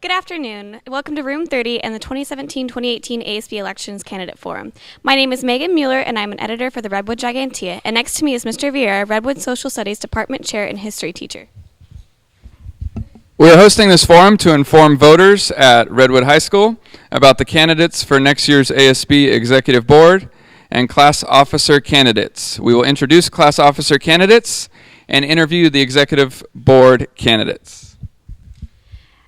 Good afternoon. Welcome to Room 30 and the 2017-2018 ASB Elections Candidate Forum. My name is Megan Mueller, and I'm an editor for the Redwood Gigantea. And next to me is Mr. Vieira, Redwood Social Studies Department Chair and History Teacher. We are hosting this forum to inform voters at Redwood High School about the candidates for next year's ASB Executive Board and class officer candidates. We will introduce class officer candidates and interview the Executive Board candidates.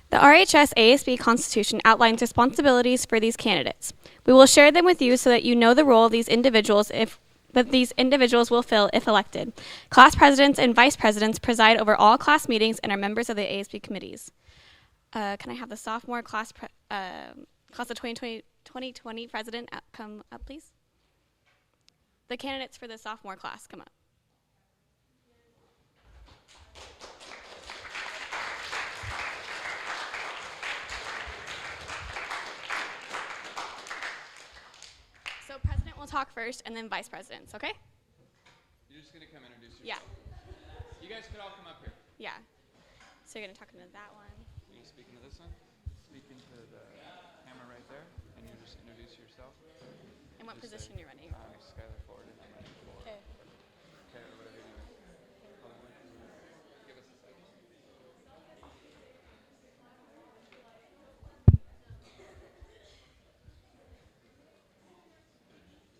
The RHS ASB Constitution outlines responsibilities for these candidates. We will share them with you so that you know the role of these individuals that these individuals will fill if elected. Class presidents and vice presidents preside over all class meetings and are members of the ASB committees. Can I have the sophomore class of 2020 president come up, please? The candidates for the sophomore class, come up. So president will talk first, and then vice presidents, okay? You're just going to come introduce yourself? Yeah. You guys could all come up here. Yeah. So you're going to talk into that one. Are you speaking to this one? Speaking to the camera right there, and you just introduce yourself. And what position you're running? Skylar Ford, and I'm running for. Okay. Okay, or whatever you do. Hold on, give us a second.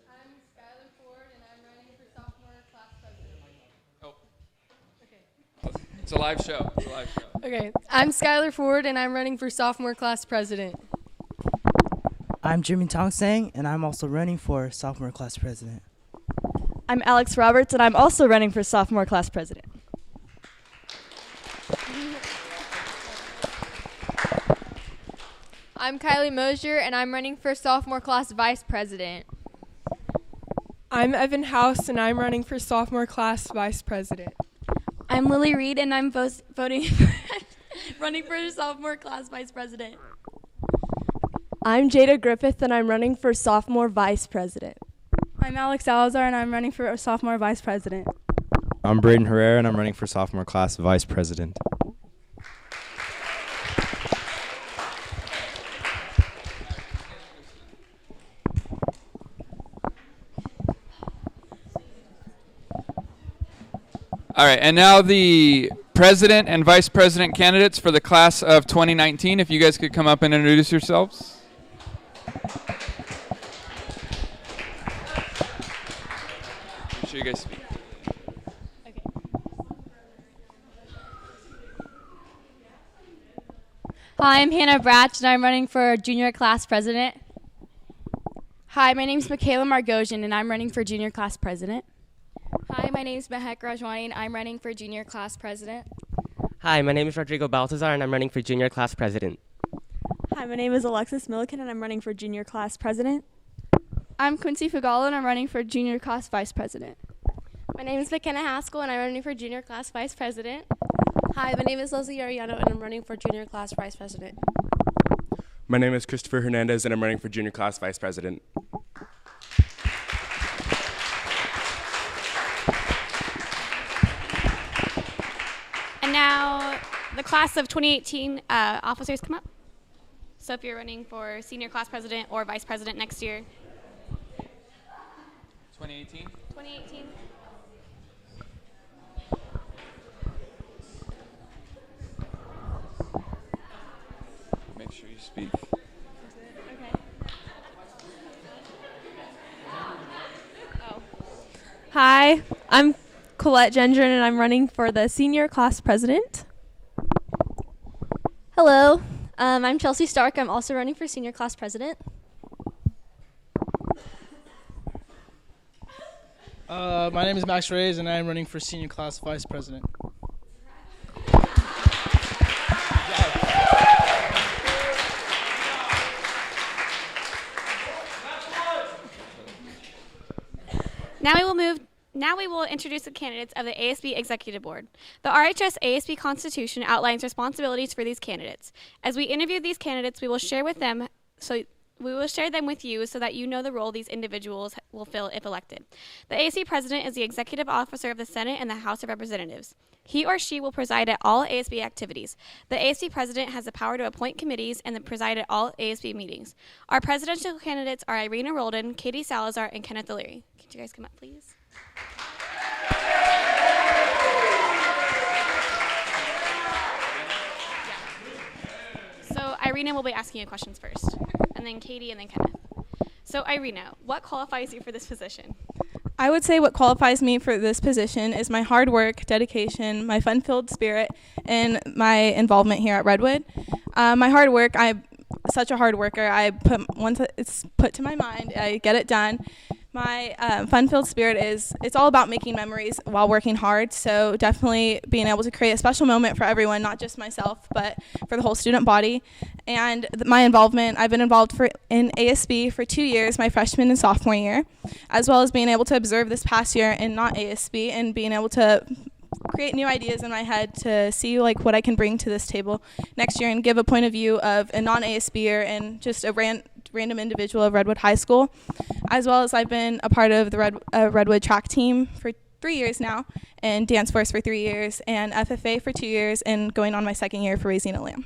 I'm Skylar Ford, and I'm running for sophomore class president. Oh. Okay. It's a live show. It's a live show. Okay. I'm Skylar Ford, and I'm running for sophomore class president. I'm Jimmy Tongsang, and I'm also running for sophomore class president. I'm Alex Roberts, and I'm also running for sophomore class president. I'm Kylie Mosier, and I'm running for sophomore class vice president. I'm Evan House, and I'm running for sophomore class vice president. I'm Lily Reed, and I'm voting running for sophomore class vice president. I'm Jada Griffith, and I'm running for sophomore vice president. I'm Alex Salazar, and I'm running for sophomore vice president. I'm Braden Herrera, and I'm running for sophomore class vice president. All right, and now the president and vice president candidates for the class of 2019. If you guys could come up and introduce yourselves. Make sure you guys speak. Okay. Hi, I'm Hannah Bratch, and I'm running for junior class president. Hi, my name is Michaela Margosian, and I'm running for junior class president. Hi, my name is Mehek Rajwani, and I'm running for junior class president. Hi, my name is Rodrigo Baltazar, and I'm running for junior class president. Hi, my name is Alexis Milliken, and I'm running for junior class president. I'm Quincy Fagalo, and I'm running for junior class vice president. My name is McKenna Haskell, and I'm running for junior class vice president. Hi, my name is Leslie Arellano, and I'm running for junior class vice president. My name is Christopher Hernandez, and I'm running for junior class vice president. And now the class of 2018 officers come up. So if you're running for senior class president or vice president next year. 2018? 2018. Make sure you speak. Okay. Oh. Hi, I'm Colette Gendron, and I'm running for the senior class president. Hello, I'm Chelsea Stark. I'm also running for senior class president. My name is Max Reyes, and I'm running for senior class vice president. Now we will introduce the candidates of the ASB Executive Board. The RHS ASB Constitution outlines responsibilities for these candidates. As we interview these candidates, we will share with them so We will share them with you so that you know the role these individuals will fill if elected. The ASB president is the executive officer of the Senate and the House of Representatives. He or she will preside at all ASB activities. The ASB president has the power to appoint committees and preside at all ASB meetings. Our presidential candidates are Irina Roldan, Katie Salazar, and Kenneth O'Leary. Could you guys come up, please? So Irina will be asking you questions first, and then Katie, and then Kenneth. So Irina, what qualifies you for this position? I would say what qualifies me for this position is my hard work, dedication, my fun-filled spirit, and my involvement here at Redwood. My hard work, I'm such a hard worker. Once it's put to my mind, I get it done. My fun-filled spirit it's all about making memories while working hard, so definitely being able to create a special moment for everyone, not just myself, but for the whole student body. And my involvement, I've been involved in ASB for 2 years, my freshman and sophomore year, as well as being able to observe this past year in not ASB and being able to create new ideas in my head to see what I can bring to this table next year and give a point of view of a non-ASBer and just a random individual of Redwood High School, as well as I've been a part of the Redwood track team for 3 years now, and dance force for 3 years, and FFA for 2 years, and going on my second year for Raising a Lamb.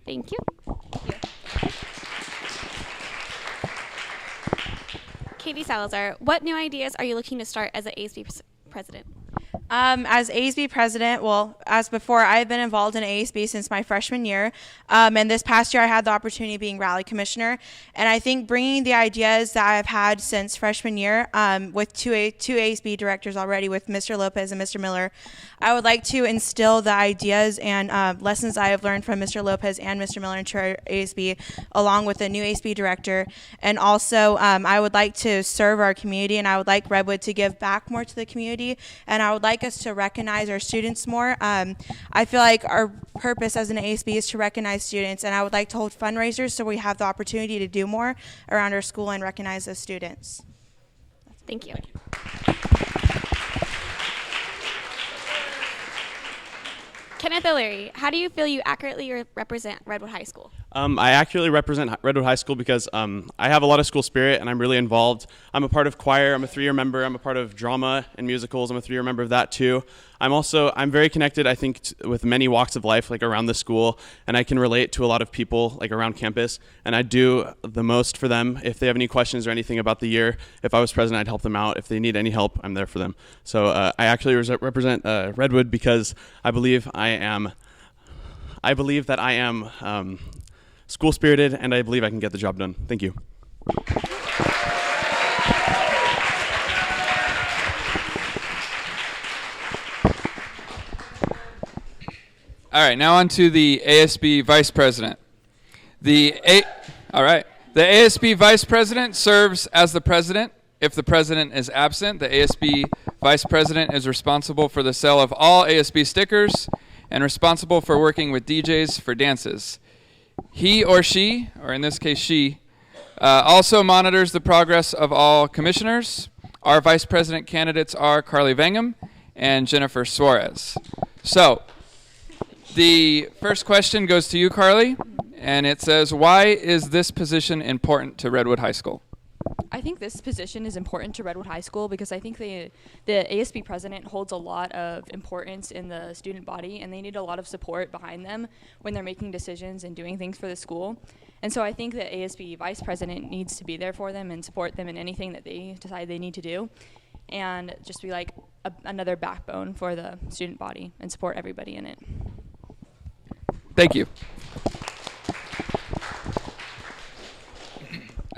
Thank you. Katie Salazar, what new ideas are you looking to start as an ASB president? As ASB president, as before, I've been involved in ASB since my freshman year, and this past year I had the opportunity of being rally commissioner, and I think bringing the ideas that I've had since freshman year with two ASB directors already, with Mr. Lopez and Mr. Miller, I would like to instill the ideas and lessons I have learned from Mr. Lopez and Mr. Miller into our ASB, along with the new ASB director, and also I would like to serve our community, and I would like Redwood to give back more to the community, and I would like us to recognize our students more. I feel like our purpose as an ASB is to recognize students, and I would like to hold fundraisers so we have the opportunity to do more around our school and recognize those students. Thank you. Kenneth O'Leary, how do you feel you accurately represent Redwood High School? I accurately represent Redwood High School because I have a lot of school spirit and I'm really involved. I'm a part of choir, I'm a 3-year member, I'm a part of drama and musicals, I'm a 3-year member of that too. I'm very connected, I think, with many walks of life around the school, and I can relate to a lot of people around campus, and I do the most for them. If they have any questions or anything about the year, if I was president, I'd help them out. If they need any help, I'm there for them. So I actually represent Redwood because I believe that I am school spirited, and I believe I can get the job done. Thank you. All right, now on to the ASB Vice President. The ASB Vice President serves as the President. If the President is absent, the ASB Vice President is responsible for the sale of all ASB stickers and responsible for working with DJs for dances. He or she, or in this case she, also monitors the progress of all commissioners. Our Vice President candidates are Carly Vangham and Jennifer Suarez. So, the first question goes to you, Carly, and it says, why is this position important to Redwood High School? I think this position is important to Redwood High School because I think the ASB president holds a lot of importance in the student body, and they need a lot of support behind them when they're making decisions and doing things for the school. And so I think the ASB vice president needs to be there for them and support them in anything that they decide they need to do, and just be like another backbone for the student body and support everybody in it. Thank you.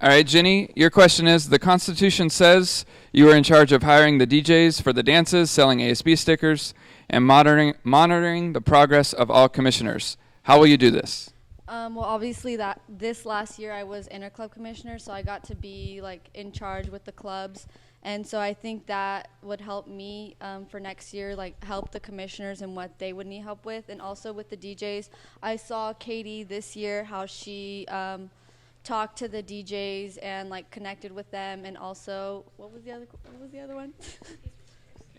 All right, Jenny, your question is, the Constitution says you are in charge of hiring the DJs for the dances, selling ASB stickers, and monitoring the progress of all commissioners. How will you do this? Well, obviously this last year I was interclub commissioner, so I got to be in charge with the clubs, and so I think that would help me for next year, help the commissioners and what they would need help with, and also with the DJs. I saw Katie this year, how she talked to the DJs and connected with them, and also what was the other one?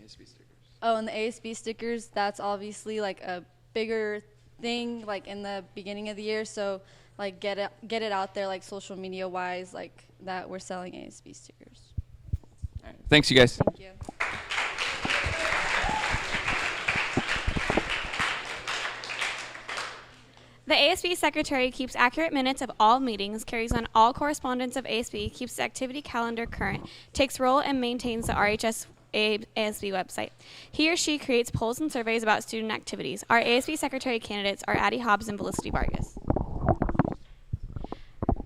ASB stickers. Oh, and the ASB stickers, that's obviously a bigger thing in the beginning of the year, so like get it out there, like social media wise, like that we're selling ASB stickers. Thanks, you guys. Thank you. The ASB secretary keeps accurate minutes of all meetings, carries on all correspondence of ASB, keeps the activity calendar current, takes roll and maintains the RHS ASB website. He or she creates polls and surveys about student activities. Our ASB secretary candidates are Addie Hobbs and Felicity Vargas.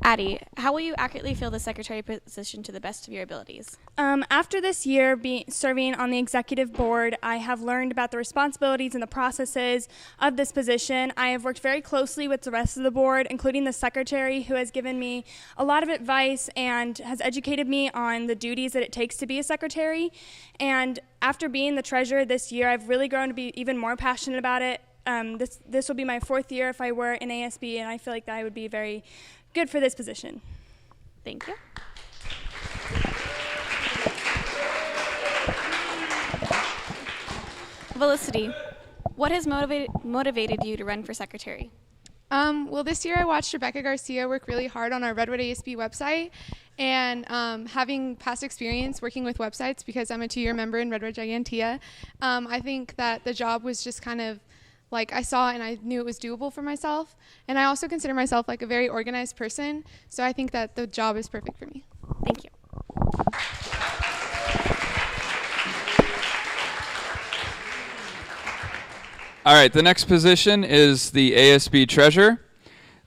Addie, how will you accurately fill the secretary position to the best of your abilities? After this year serving on the executive board, I have learned about the responsibilities and the processes of this position. I have worked very closely with the rest of the board, including the secretary, who has given me a lot of advice and has educated me on the duties that it takes to be a secretary. And after being the treasurer this year, I've really grown to be even more passionate about it. This will be my 4th year if I were in ASB, and I feel like that I would be very good for this position. Thank you. Felicity, what has motivated you to run for secretary? Well, this year I watched Rebecca Garcia work really hard on our Redwood ASB website, and having past experience working with websites because I'm a 2-year member in Redwood Gigantea, I think that the job was just kind of like I saw and I knew it was doable for myself. And I also consider myself like a very organized person, so I think that the job is perfect for me. Thank you. All right, the next position is the ASB treasurer.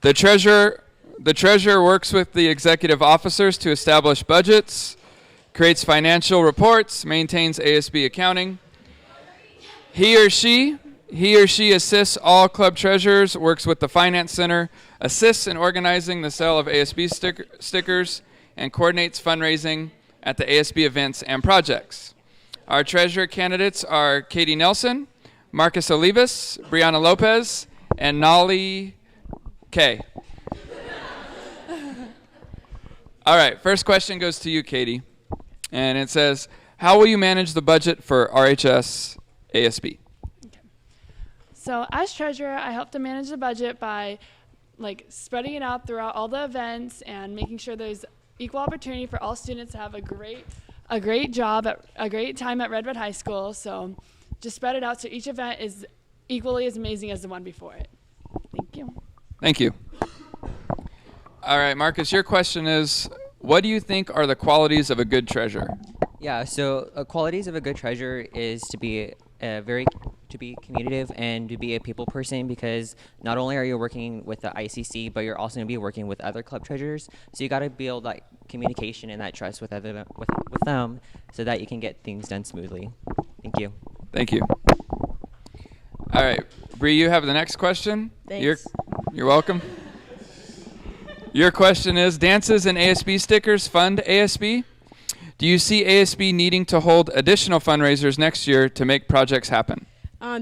The treasurer works with the executive officers to establish budgets, creates financial reports, maintains ASB accounting. He or she assists all club treasurers, works with the finance center, assists in organizing the sale of ASB stickers, and coordinates fundraising at the ASB events and projects. Our treasurer candidates are Katie Nelson, Marcus Olivas, Brianna Lopez, and Nolly K. All right, first question goes to you, Katie. And it says, how will you manage the budget for RHS ASB? So as treasurer, I help to manage the budget by spreading it out throughout all the events and making sure there's equal opportunity for all students to have a great job at a great time at Redwood High School. So just spread it out so each event is equally as amazing as the one before it. Thank you. Thank you. All right, Marcus, your question is, what do you think are the qualities of a good treasurer? Yeah, so qualities of a good treasurer is to be communicative and to be a people person, because not only are you working with the ICC, but you're also going to be working with other club treasurers. So you got to build that communication and that trust with them so that you can get things done smoothly. Thank you. Thank you. All right, Bree, you have the next question. Thanks. You're welcome. Your question is, dances and ASB stickers fund ASB? Do you see ASB needing to hold additional fundraisers next year to make projects happen?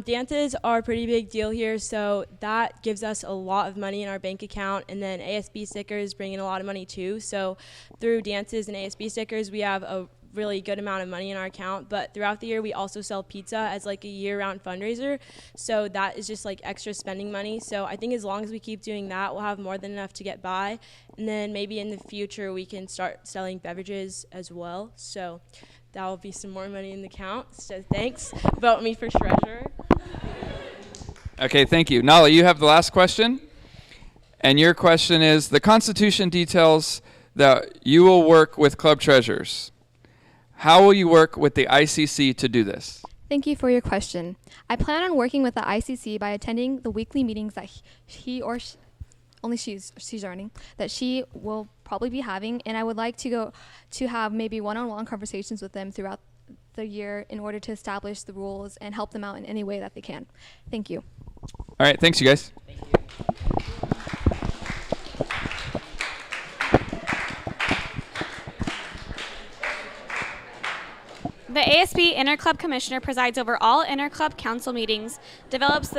Dances are a pretty big deal here, so that gives us a lot of money in our bank account, and then ASB stickers bring in a lot of money too. So through dances and ASB stickers, we have a really good amount of money in our account, but throughout the year we also sell pizza as a year-round fundraiser, so that is just extra spending money. So I think as long as we keep doing that, we'll have more than enough to get by, and then maybe in the future we can start selling beverages as well, so that will be some more money in the account. So thanks. Vote me for treasurer. Okay, thank you. Nala, you have the last question, and your question is, the Constitution details that you will work with club treasurers. How will you work with the ICC to do this? Thank you for your question. I plan on working with the ICC by attending the weekly meetings that she's joining, that she will probably be having, and I would like to go to have maybe one-on-one conversations with them throughout the year in order to establish the rules and help them out in any way that they can. Thank you. All right, thanks you guys. Thank you. The ASB Interclub Commissioner presides over all interclub council meetings, develops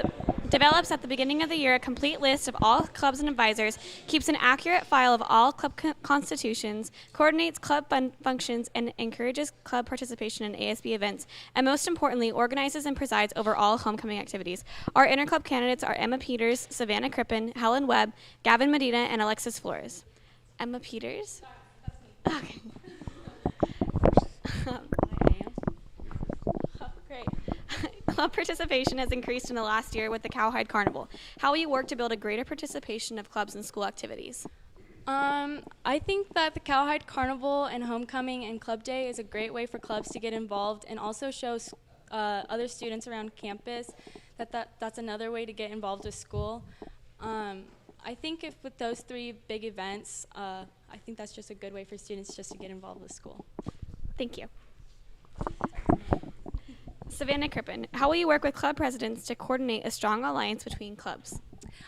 at the beginning of the year a complete list of all clubs and advisors, keeps an accurate file of all club constitutions, coordinates club functions, and encourages club participation in ASB events, and most importantly, organizes and presides over all homecoming activities. Our interclub candidates are Emma Peters, Savannah Crippen, Helen Webb, Gavin Medina, and Alexis Flores. Emma Peters? Okay. Great. Club participation has increased in the last year with the Cowhide Carnival. How will you work to build a greater participation of clubs in school activities? I think that the Cowhide Carnival and Homecoming and Club Day is a great way for clubs to get involved and also shows other students around campus that's another way to get involved with school. I think if with those three big events, I think that's just a good way for students just to get involved with school. Thank you. Savannah Crippen, how will you work with club presidents to coordinate a strong alliance between clubs?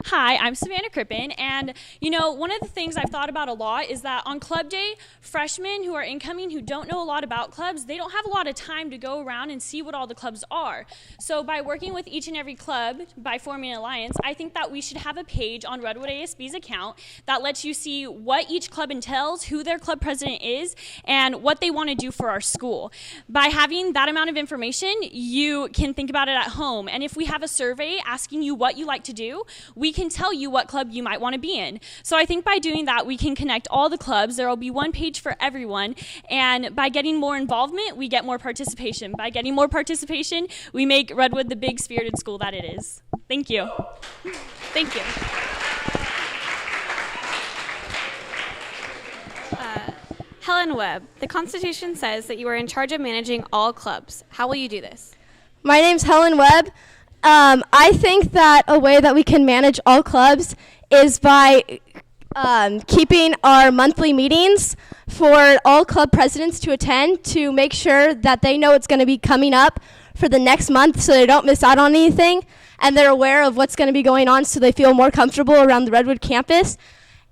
Hi, I'm Savannah Crippen, and one of the things I've thought about a lot is that on Club Day, freshmen who are incoming who don't know a lot about clubs, they don't have a lot of time to go around and see what all the clubs are. So by working with each and every club, by forming an alliance, I think that we should have a page on Redwood ASB's account that lets you see what each club entails, who their club president is, and what they want to do for our school. By having that amount of information, you can think about it at home. And if we have a survey asking you what you like to do, we can tell you what club you might want to be in. So I think by doing that, we can connect all the clubs. There will be one page for everyone. And by getting more involvement, we get more participation. By getting more participation, we make Redwood the big spirited school that it is. Thank you. Thank you. Helen Webb, the Constitution says that you are in charge of managing all clubs. How will you do this? My name's Helen Webb. I think that a way that we can manage all clubs is by keeping our monthly meetings for all club presidents to attend to make sure that they know what's going to be coming up for the next month so they don't miss out on anything and they're aware of what's going to be going on so they feel more comfortable around the Redwood campus.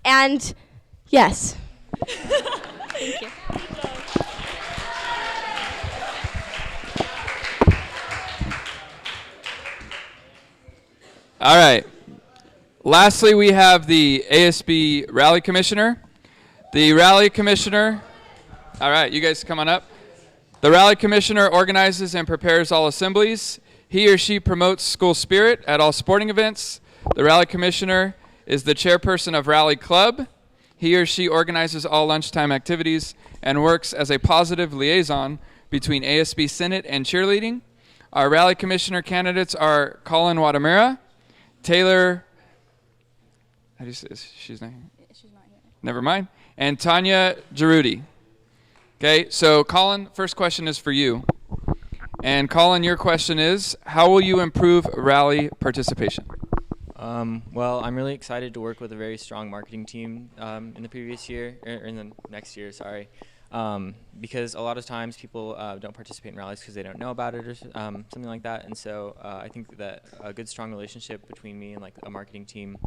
And yes. Thank you. All right. Lastly, we have the ASB Rally Commissioner. The Rally Commissioner, all right, you guys come on up. The Rally Commissioner organizes and prepares all assemblies. He or she promotes school spirit at all sporting events. The Rally Commissioner is the chairperson of Rally Club. He or she organizes all lunchtime activities and works as a positive liaison between ASB Senate and cheerleading. Our Rally Commissioner candidates are Colin Wadamura, Taylor, how do you say this? She's not here. She's not here. Never mind. And Tanya Giroudi. Okay, so Colin, first question is for you. And Colin, your question is, how will you improve rally participation? Well, I'm really excited to work with a very strong marketing team in the next year, sorry. Because a lot of times people don't participate in rallies because they don't know about it or something like that. And so I think that a good, strong relationship between me and like a marketing team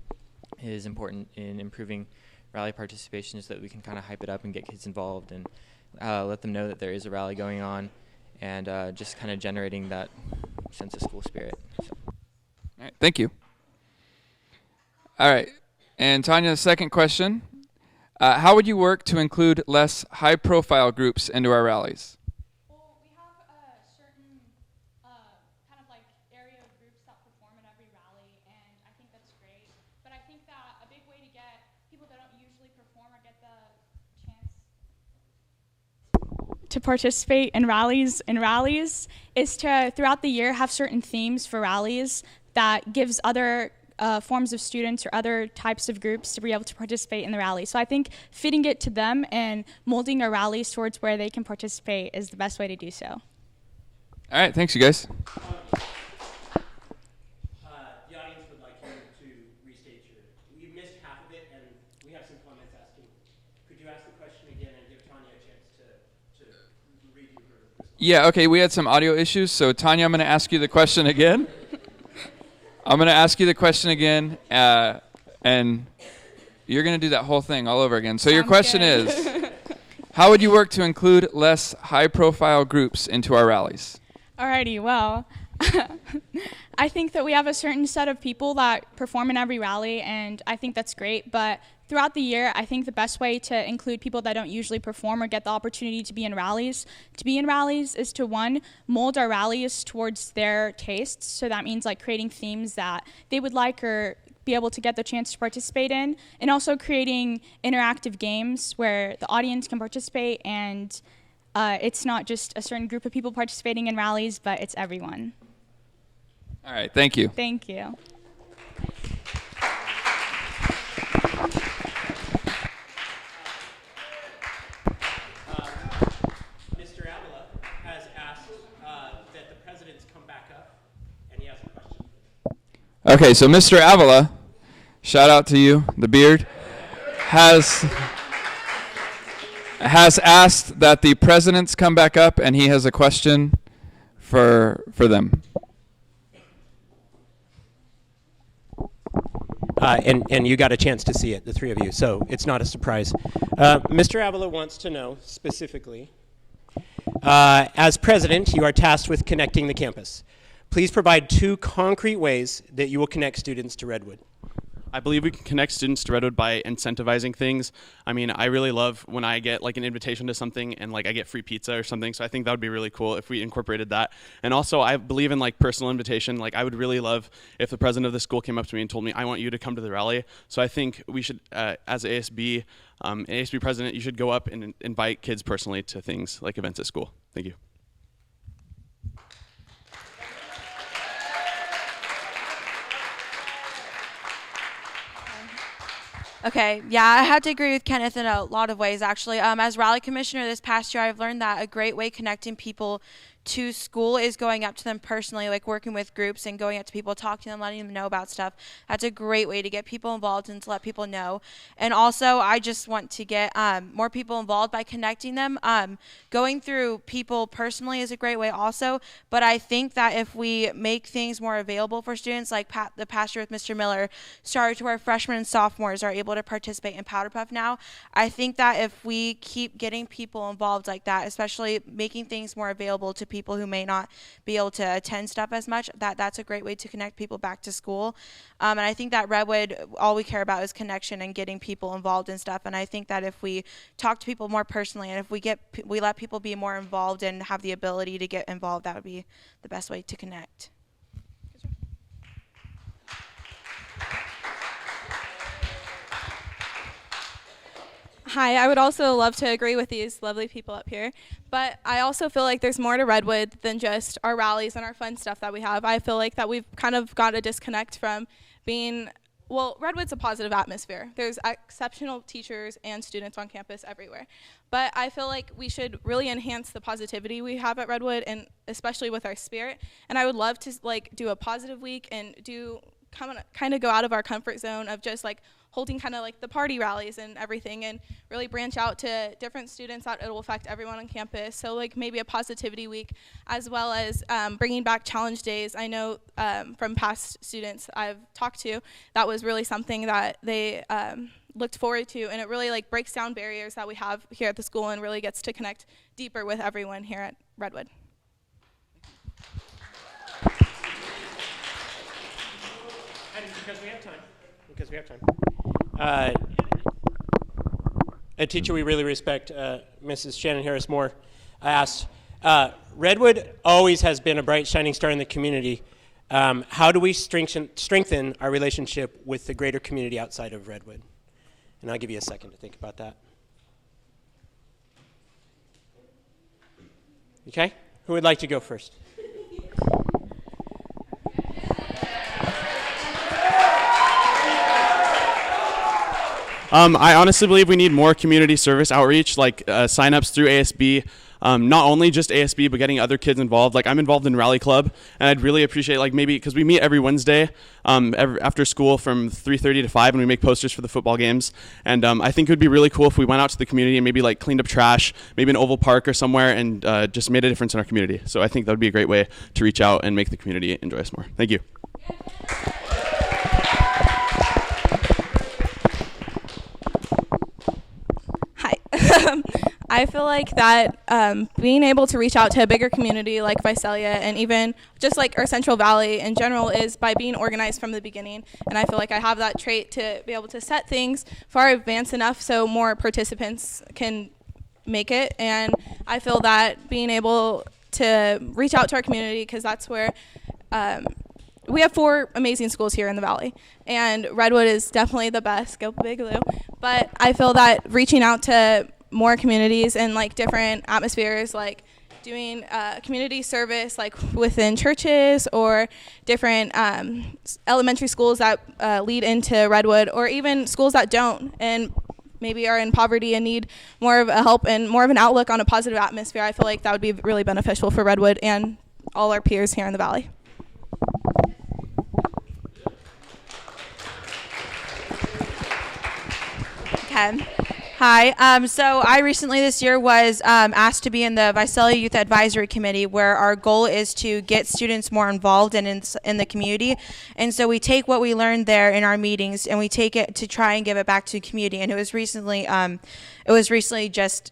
is important in improving rally participation so that we can kind of hype it up and get kids involved and let them know that there is a rally going on and just kind of generating that sense of school spirit. So. All right, thank you. All right, and Tanya, the second question. How would you work to include less high-profile groups into our rallies? Well, we have a certain kind of like area of groups that perform at every rally, and I think that's great. But I think that a big way to get people that don't usually perform or get the chance to participate in rallies is to, throughout the year, have certain themes for rallies that gives other forms of students or other types of groups to be able to participate in the rally. So I think fitting it to them and molding our rallies towards where they can participate is the best way to do so. All right, thanks, you guys. The audience would like you to restate you missed half of it, and we have some comments asking. Could you ask the question again and give Tanya a chance to review her response? Yeah, okay, we had some audio issues, so Tanya, I'm going to ask you the question again. I'm going to ask you the question again, and you're going to do that whole thing all over again. So your question is, How would you work to include less high-profile groups into our rallies? Alrighty, well, I think that we have a certain set of people that perform in every rally, and I think that's great. But throughout the year, I think the best way to include people that don't usually perform or get the opportunity to be in rallies is to, one, mold our rallies towards their tastes. So that means like creating themes that they would like or be able to get the chance to participate in, and also creating interactive games where the audience can participate, and it's not just a certain group of people participating in rallies, but it's everyone. All right, thank you. Thank you. Mr. Avila has asked that the presidents come back up, and he has a question. Okay, so Mr. Avila, shout out to you, the beard, has asked that the presidents come back up, and he has a question for them. And you got a chance to see it, the three of you, so it's not a surprise. Mr. Avila wants to know specifically, as president, you are tasked with connecting the campus. Please provide 2 concrete ways that you will connect students to Redwood. I believe we can connect students to Redwood by incentivizing things. I mean, I really love when I get like an invitation to something and like I get free pizza or something. So I think that would be really cool if we incorporated that. And also I believe in like personal invitation. Like I would really love if the president of the school came up to me and told me, I want you to come to the rally. So I think we should, as ASB president, you should go up and invite kids personally to things like events at school. Thank you. Okay, yeah, I have to agree with Kenneth in a lot of ways, actually. As rally commissioner this past year, I've learned that a great way connecting people to school is going up to them personally, like working with groups and going up to people, talking to them, letting them know about stuff. That's a great way to get people involved and to let people know. And also, I just want to get more people involved by connecting them. Going through people personally is a great way also, but I think that if we make things more available for students, like the past year with Mr. Miller, started to where freshmen and sophomores are able to participate in Powder Puff now, I think that if we keep getting people involved like that, especially making things more available to people who may not be able to attend stuff as much, that's a great way to connect people back to school. And I think that Redwood, all we care about is connection and getting people involved in stuff. And I think that if we talk to people more personally and if we let people be more involved and have the ability to get involved, that would be the best way to connect. Hi, I would also love to agree with these lovely people up here, but I also feel like there's more to Redwood than just our rallies and our fun stuff that we have. I feel like that we've kind of got a disconnect from being, well, Redwood's a positive atmosphere. There's exceptional teachers and students on campus everywhere, but I feel like we should really enhance the positivity we have at Redwood, and especially with our spirit, and I would love to like do a positive week and do kind of go out of our comfort zone of just like holding kind of like the party rallies and everything, and really branch out to different students that it will affect everyone on campus. So like maybe a positivity week, as well as bringing back challenge days. I know from past students I've talked to, that was really something that they looked forward to, and it really like breaks down barriers that we have here at the school and really gets to connect deeper with everyone here at Redwood. And because we have time, a teacher we really respect, Mrs. Shannon Harris Moore, asked, Redwood always has been a bright shining star in the community. How do we strengthen our relationship with the greater community outside of Redwood? And I'll give you a second to think about that. Okay, who would like to go first? I honestly believe we need more community service outreach, like sign-ups through ASB. Not only just ASB, but getting other kids involved. Like I'm involved in Rally Club, and I'd really appreciate like maybe, because we meet every Wednesday after school from 3:30 to 5, and we make posters for the football games. And I think it would be really cool if we went out to the community and maybe like cleaned up trash, maybe an oval park or somewhere, and just made a difference in our community. So I think that would be a great way to reach out and make the community enjoy us more. Thank you. I feel like that being able to reach out to a bigger community like Visalia and even just like our Central Valley in general is by being organized from the beginning. And I feel like I have that trait to be able to set things far advanced enough so more participants can make it. And I feel that being able to reach out to our community, because that's where we have 4 amazing schools here in the Valley, and Redwood is definitely the best. Go Big Blue. But I feel that reaching out to more communities and like different atmospheres, like doing community service like within churches or different elementary schools that lead into Redwood, or even schools that don't and maybe are in poverty and need more of a help and more of an outlook on a positive atmosphere. I feel like that would be really beneficial for Redwood and all our peers here in the Valley. Okay. Hi. So I recently this year was asked to be in the Visalia Youth Advisory Committee, where our goal is to get students more involved and in the community. And so we take what we learned there in our meetings and we take it to try and give it back to the community. And it was recently just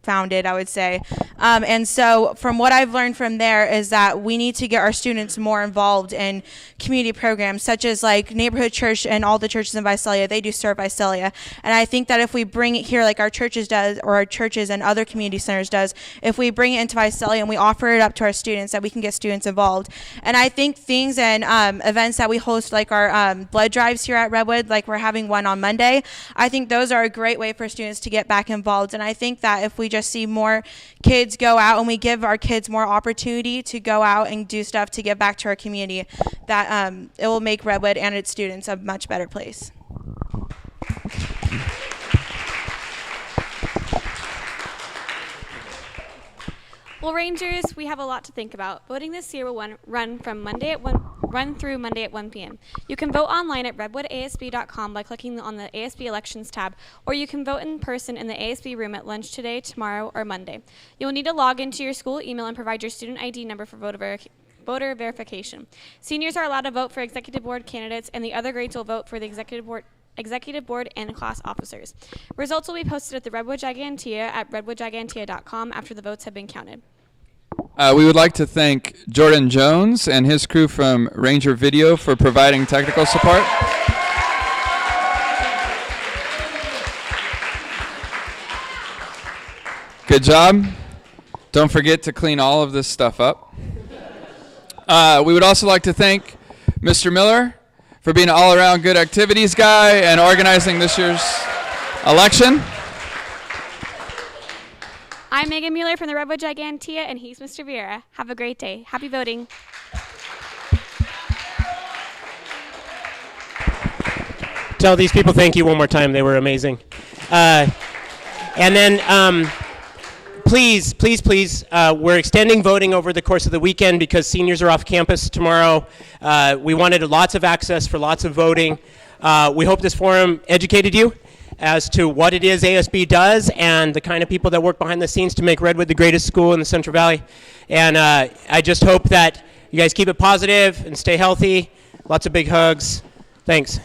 founded, I would say. And so from what I've learned from there is that we need to get our students more involved in community programs such as like Neighborhood Church and all the churches in Visalia. They do serve Visalia. And I think that if we bring it here like our churches does, or our churches and other community centers does, if we bring it into Visalia and we offer it up to our students, that we can get students involved. And I think things and events that we host, like our blood drives here at Redwood, like we're having one on Monday, I think those are a great way for students to get back involved. And I think that if we just see more kids go out and we give our kids more opportunity to go out and do stuff to give back to our community, that it will make Redwood and its students a much better place. Well, Rangers, we have a lot to think about. Voting this year will run through Monday at 1 p.m. You can vote online at redwoodasb.com by clicking on the ASB Elections tab, or you can vote in person in the ASB room at lunch today, tomorrow, or Monday. You will need to log into your school email and provide your student ID number for voter verification. Seniors are allowed to vote for executive board candidates, and the other grades will vote for the executive board and class officers. Results will be posted at the Redwood Gigantea at redwoodgigantea.com after the votes have been counted. We would like to thank Jordan Jones and his crew from Ranger Video for providing technical support. Good job. Don't forget to clean all of this stuff up. We would also like to thank Mr. Miller for being an all-around good activities guy and organizing this year's election. I'm Megan Mueller from the Redwood Gigantea, and he's Mr. Vieira. Have a great day. Happy voting. Tell these people thank you one more time. They were amazing. And then please, we're extending voting over the course of the weekend because seniors are off campus tomorrow. We wanted lots of access for lots of voting. We hope this forum educated you as to what it is ASB does and the kind of people that work behind the scenes to make Redwood the greatest school in the Central Valley. And I just hope that you guys keep it positive and stay healthy. Lots of big hugs. Thanks.